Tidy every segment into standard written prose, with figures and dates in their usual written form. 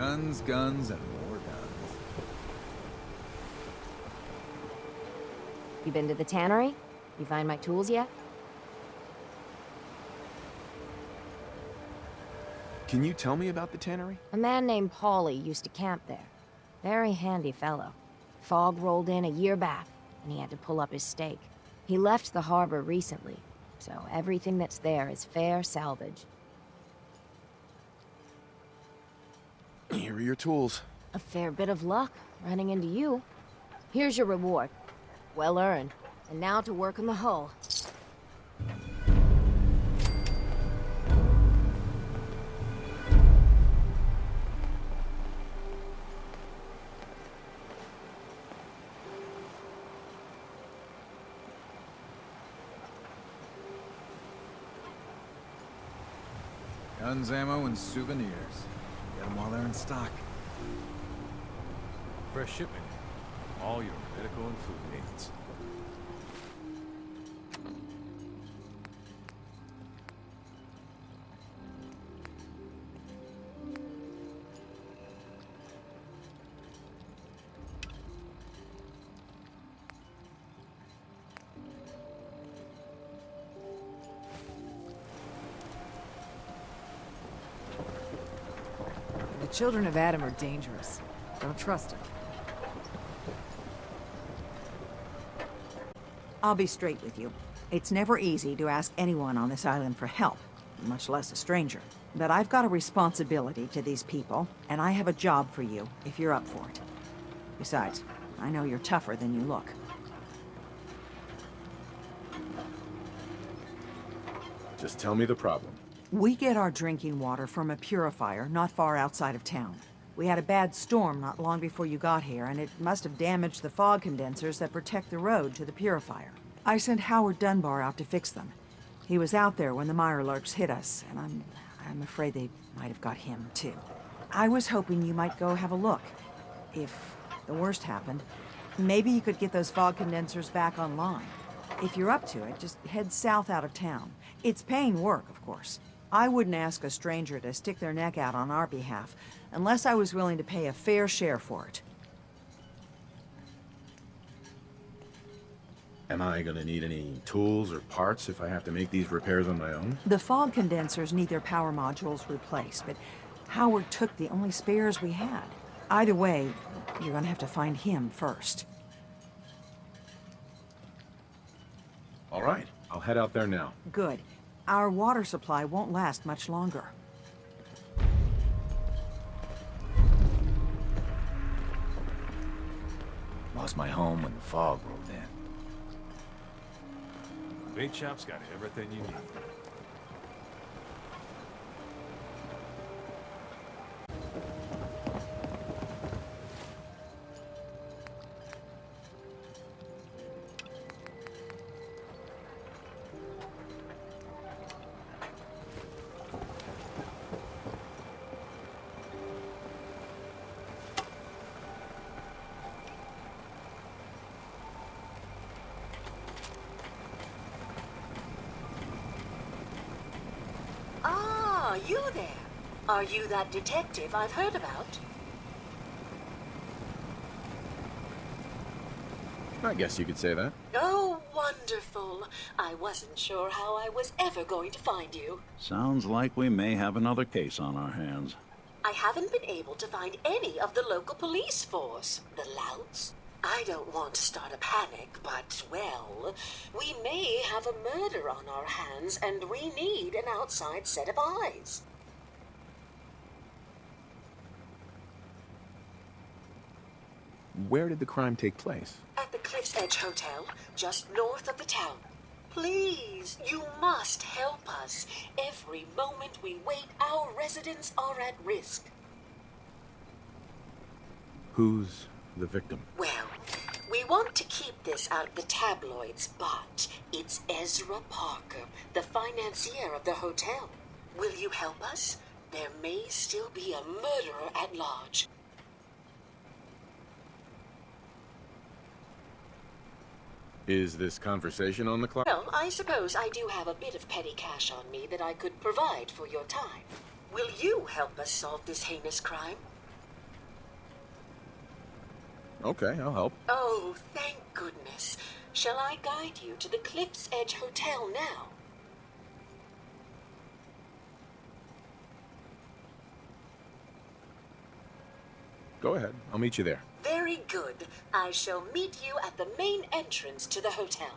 Guns, guns, and more guns. You been to the tannery? You find my tools yet? Can you tell me about the tannery? A man named Paulie used to camp there. Very handy fellow. Fog rolled in a year back, and he had to pull up his stake. He left the harbor recently, so everything that's there is fair salvage. Here are your tools. A fair bit of luck running into you. Here's your reward. Well earned. And now to work on the hull. Guns, ammo, and souvenirs. Get them while they're in stock. Fresh shipment. All your medical and food needs. The children of Adam are dangerous. Don't trust them. I'll be straight with you. It's never easy to ask anyone on this island for help, much less a stranger. But I've got a responsibility to these people, and I have a job for you, if you're up for it. Besides, I know you're tougher than you look. Just tell me the problem. We get our drinking water from a purifier not far outside of town. We had a bad storm not long before you got here, and it must have damaged the fog condensers that protect the road to the purifier. I sent Howard Dunbar out to fix them. He was out there when the Mirelurks hit us, and I'm afraid they might have got him, too. I was hoping you might go have a look. If the worst happened, maybe you could get those fog condensers back online. If you're up to it, just head south out of town. It's paying work, of course. I wouldn't ask a stranger to stick their neck out on our behalf, unless I was willing to pay a fair share for it. Am I gonna need any tools or parts if I have to make these repairs on my own? The fog condensers need their power modules replaced, but Howard took the only spares we had. Either way, you're gonna have to find him first. All right, I'll head out there now. Good. Our water supply won't last much longer. Lost my home when the fog rolled in. Bait shop's got everything you need. Ah, you there? Are you that detective I've heard about? I guess you could say that. Oh, wonderful. I wasn't sure how I was ever going to find you. Sounds like we may have another case on our hands. I haven't been able to find any of the local police force. The louts. I don't want to start a panic, but, well, we may have a murder on our hands, and we need an outside set of eyes. Where did the crime take place? At the Cliff's Edge Hotel, just north of the town. Please, you must help us. Every moment we wait, our residents are at risk. Who's the victim? Well, we want to keep this out of the tabloids, but it's Ezra Parker, the financier of the hotel. Will you help us? There may still be a murderer at large. Is this conversation on the clock? Well, I suppose I do have a bit of petty cash on me that I could provide for your time. Will you help us solve this heinous crime? Okay, I'll help. Oh, thank goodness. Shall I guide you to the Cliff's Edge Hotel now? Go ahead. I'll meet you there. Very good. I shall meet you at the main entrance to the hotel.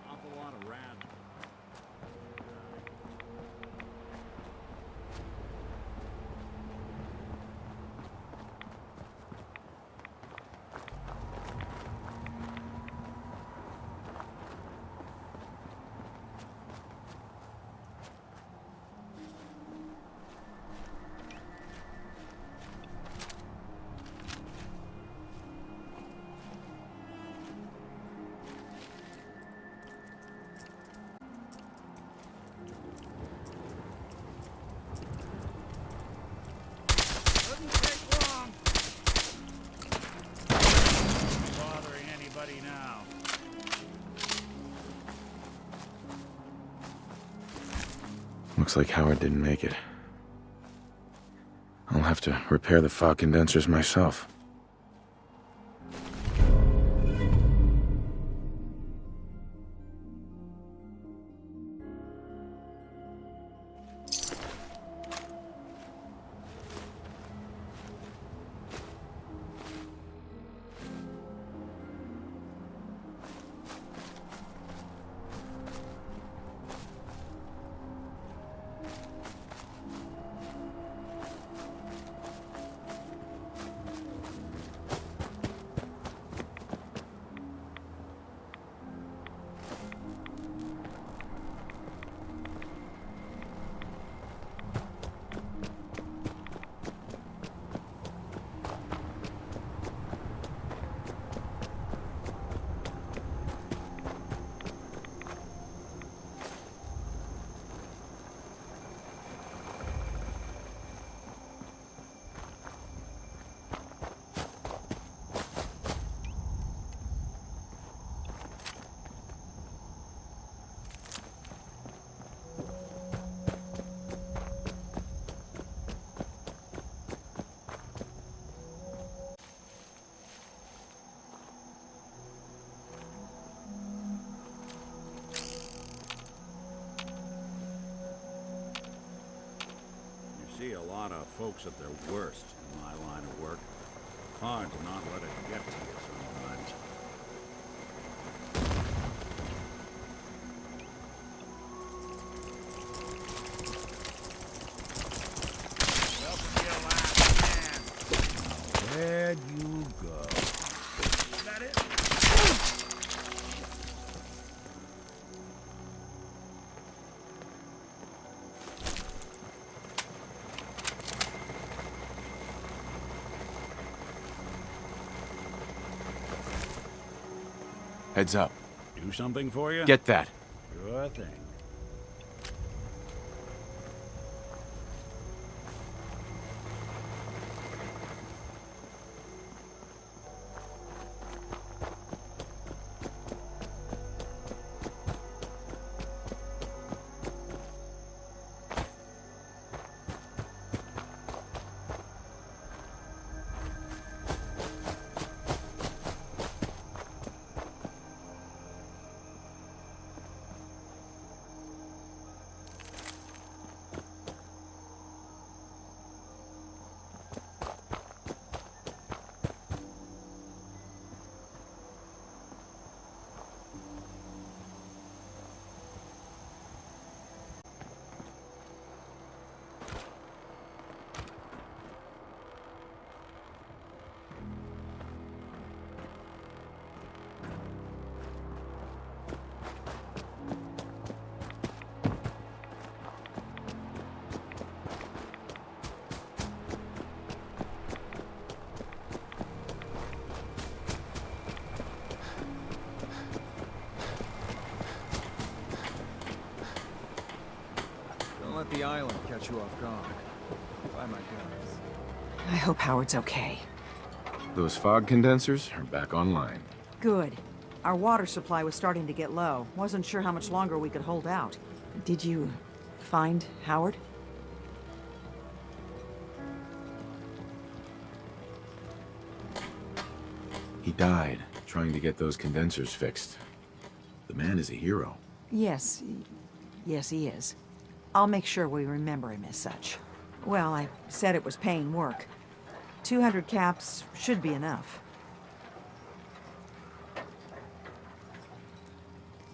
Awful lot of rats. Doesn't take long. Bothering anybody now. Looks like Howard didn't make it. I'll have to repair the fog condensers myself. You see a lot of folks at their worst in my line of work. Hard to not let it get to you sometimes. Welcome to your last man. Where'd you go? Is that it? Heads up. Do something for you? Get that. Sure thing. the island catch you off guard. By my guns. I hope Howard's okay. Those fog condensers are back online. Good. Our water supply was starting to get low. Wasn't sure how much longer we could hold out. Did you find Howard? He died trying to get those condensers fixed. The man is a hero. Yes. Yes, he is. I'll make sure we remember him as such. Well, I said it was paying work. 200 caps should be enough.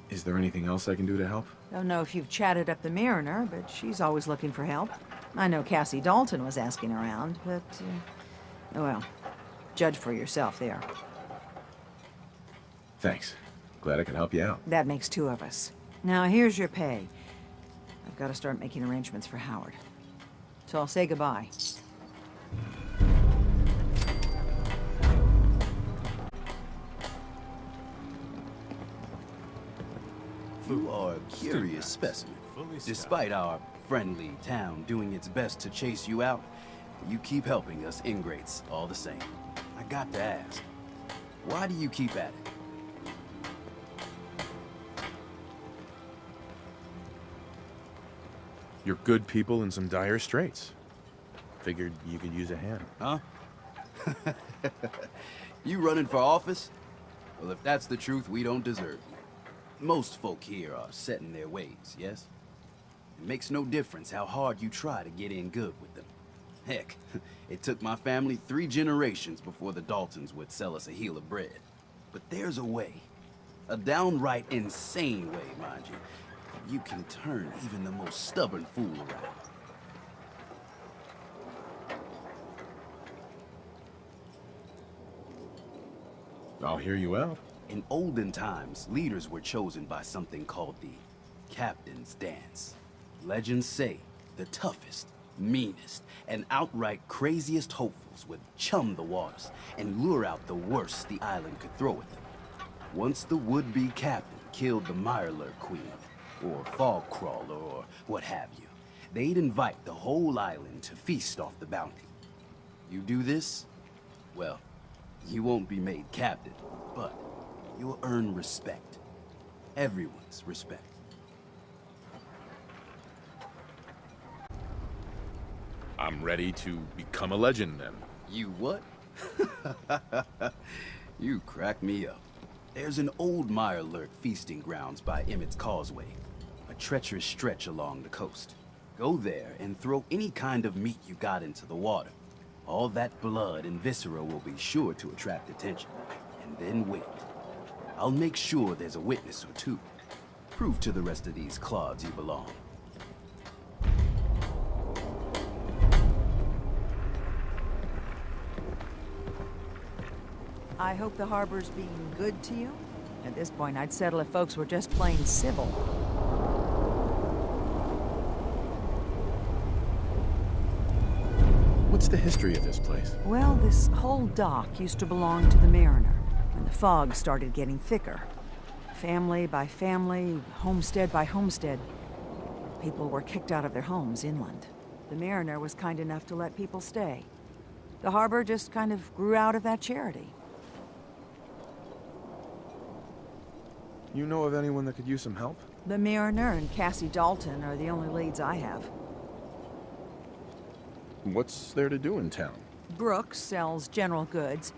Is there anything else I can do to help? Don't know if you've chatted up the Mariner, but she's always looking for help. I know Cassie Dalton was asking around, but, well, judge for yourself there. Thanks. Glad I could help you out. That makes two of us. Now, here's your pay. I've got to start making arrangements for Howard. So I'll say goodbye. You are a curious specimen. Despite our friendly town doing its best to chase you out, you keep helping us ingrates all the same. I got to ask, why do you keep at it? You're good people in some dire straits. Figured you could use a hand. Huh? You running for office? Well, if that's the truth, we don't deserve you. Most folk here are set in their ways, yes? It makes no difference how hard you try to get in good with them. Heck, it took my family 3 generations before the Daltons would sell us a heel of bread. But there's a way. A downright insane way, mind you. You can turn even the most stubborn fool around. I'll hear you out. In olden times, leaders were chosen by something called the Captain's Dance. Legends say the toughest, meanest, and outright craziest hopefuls would chum the waters and lure out the worst the island could throw at them. Once the would-be captain killed the Mirelurk Queen, or Fog Crawler, or what have you, they'd invite the whole island to feast off the bounty. You do this, well, you won't be made captain, but you'll earn respect. Everyone's respect. I'm ready to become a legend then. You what? You crack me up. There's an old Mirelurk feasting grounds by Emmett's Causeway, a treacherous stretch along the coast. Go there and throw any kind of meat you got into the water. All that blood and viscera will be sure to attract attention. And then wait. I'll make sure there's a witness or two. Prove to the rest of these clods you belong. I hope the harbor's being good to you. At this point, I'd settle if folks were just plain civil. What's the history of this place? Well, this whole dock used to belong to the Mariner, when the fog started getting thicker. Family by family, homestead by homestead, people were kicked out of their homes inland. The Mariner was kind enough to let people stay. The harbor just kind of grew out of that charity. You know of anyone that could use some help? The Mariner and Cassie Dalton are the only leads I have. What's there to do in town? Brooks sells general goods.